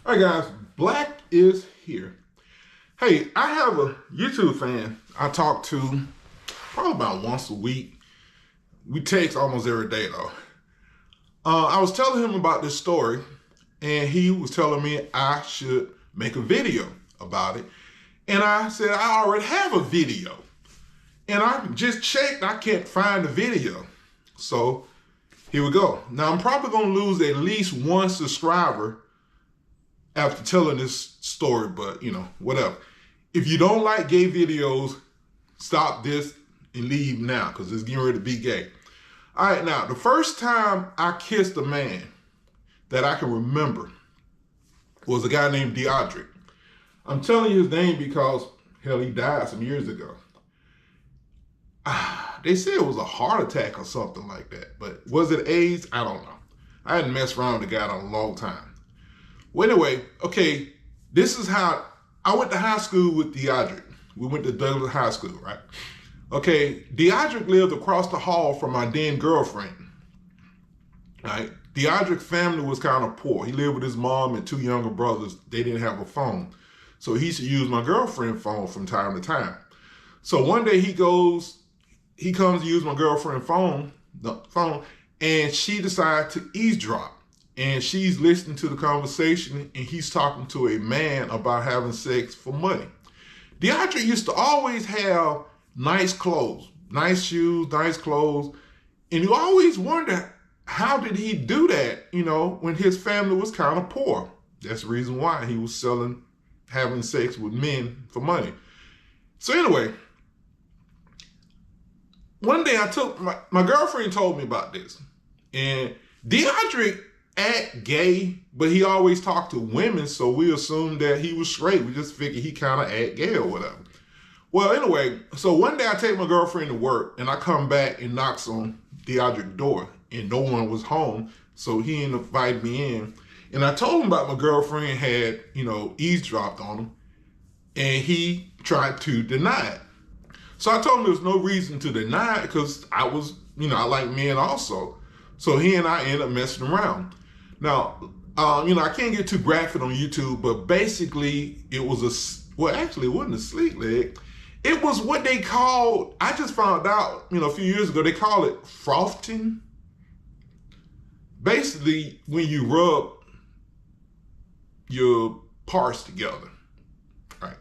All right, guys, Black is here. Hey, I have a YouTube fan I talk to probably about once a week. We text almost every day, though. I was telling him about this story, and he was telling me I should make a video about it. And I said, I already have a video. And I just checked, I can't find the video. So here we go. Now, I'm probably going to lose at least one subscriber after telling this story, but whatever. If you don't like gay videos, stop this and leave now, because it's getting ready to be gay. All right, now, the first time I kissed a man that I can remember was a guy named Deodric. I'm telling you his name because, hell, he died some years ago. They said it was a heart attack or something like that, but was it AIDS? I don't know. I hadn't messed around with the guy in a long time. Well, anyway, okay, this is how I went to high school with Deodric. We went to Douglas High School, right? Okay, Deodric lived across the hall from my then girlfriend. Right? Deodric's family was kind of poor. He lived with his mom and two younger brothers. They didn't have a phone. So he used to use my girlfriend's phone from time to time. So one day he comes to use my girlfriend's phone, and she decides to eavesdrop. And she's listening to the conversation, and he's talking to a man about having sex for money. Deodric used to always have nice clothes, nice shoes, nice clothes. And you always wonder, how did he do that, when his family was kind of poor? That's the reason why he was having sex with men for money. So anyway, one day my girlfriend told me about this. And Deodric act gay, but he always talked to women, so we assumed that he was straight. We just figured he kind of act gay or whatever. Well, anyway, so one day I take my girlfriend to work, and I come back and knocks on Deodric's door, and no one was home, so he invited me in. And I told him about my girlfriend had, eavesdropped on him, and he tried to deny it. So I told him there was no reason to deny it because I was, I like men also. So he and I ended up messing around. Now, I can't get too graphic on YouTube, but basically it was actually it wasn't a sleek leg. It was what they called, I just found out, a few years ago, they call it frothing. Basically, when you rub your parts together, right?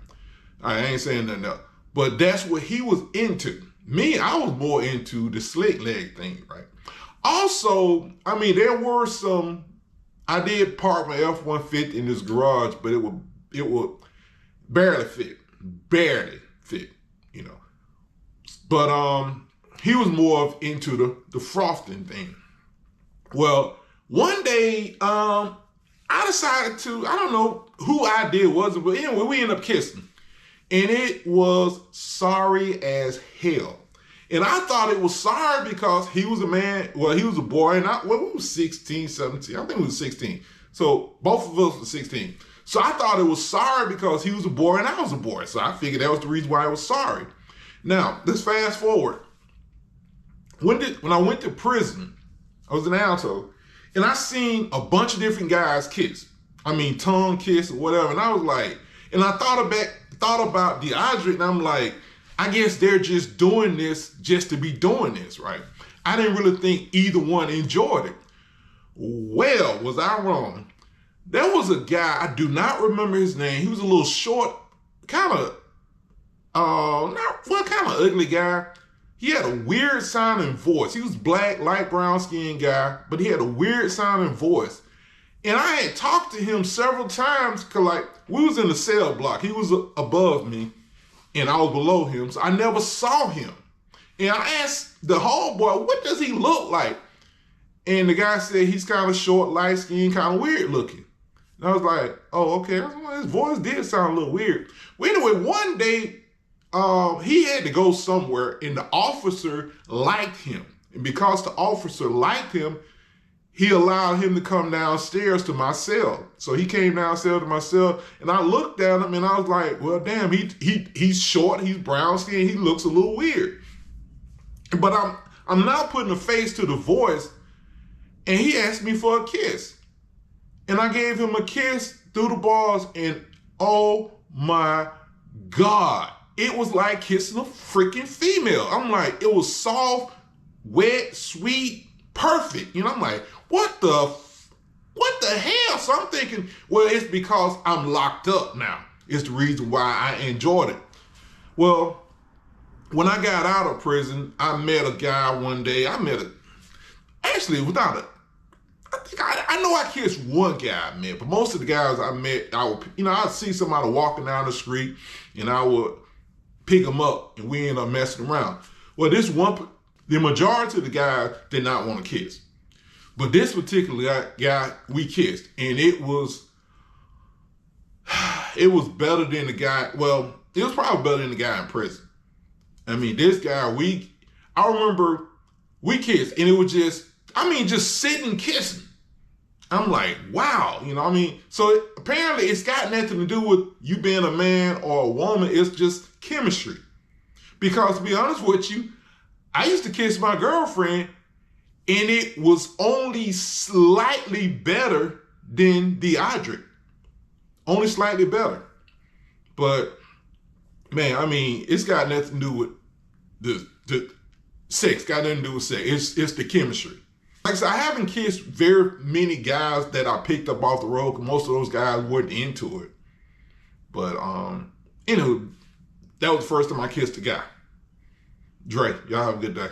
I ain't saying nothing else, but that's what he was into. Me, I was more into the slick leg thing, right? Also, there were I did park my F-150 in this garage, but it would barely fit, But he was more into the frothing thing. Well, one day, I decided to, I don't know who I did was it, but anyway, we ended up kissing. And it was sorry as hell. And I thought it was sorry because he was a man, he was a boy, and we were 16, 17. I think we were 16. So both of us were 16. So I thought it was sorry because he was a boy and I was a boy. So I figured that was the reason why I was sorry. Now, let's fast forward. When I went to prison, I was in Alto, and I seen a bunch of different guys kiss. Tongue kiss or whatever. And I was like, and I thought about Deodric, and I'm like, I guess they're just doing this just to be doing this, right? I didn't really think either one enjoyed it. Well, was I wrong? There was a guy, I do not remember his name. He was a little short, kind of ugly guy. He had a weird sounding voice. He was black, light brown skinned guy, but he had a weird sounding voice. And I had talked to him several times because we was in the cell block. He was above me and I was below him, so I never saw him. And I asked the homeboy, what does he look like? And the guy said he's kind of short, light skinned, kind of weird looking. And I was like, oh, okay. His voice did sound a little weird. Well, anyway, one day, he had to go somewhere, and the officer liked him. And because the officer liked him, he allowed him to come downstairs to my cell. So he came downstairs to my cell, and I looked at him, and I was like, well, damn, he's short, he's brown skinned, he looks a little weird. But I'm now putting a face to the voice, and he asked me for a kiss. And I gave him a kiss through the balls, and oh my God, it was like kissing a freaking female. I'm like, it was soft, wet, sweet, perfect. You know, I'm like, what the hell? So I'm thinking, well, it's because I'm locked up now. It's the reason why I enjoyed it. Well, when I got out of prison, I met a guy one day. Actually, I know I kissed one guy I met, but most of the guys I met, I'd see somebody walking down the street and I would pick them up and we end up messing around. Well, the majority of the guys did not want to kiss. But this particular guy, we kissed, and it was better than the guy, well, it was probably better than the guy in prison. I mean, this guy, I remember we kissed, and it was just sitting kissing. I'm like, wow, so apparently it's got nothing to do with you being a man or a woman. It's just chemistry. Because to be honest with you, I used to kiss my girlfriend, and it was only slightly better than Deidre. Only slightly better. But, man, it's got nothing to do with the sex. Got nothing to do with sex. It's the chemistry. Like I said, I haven't kissed very many guys that I picked up off the road, because most of those guys weren't into it. But, anyway, that was the first time I kissed a guy. Dre, y'all have a good day.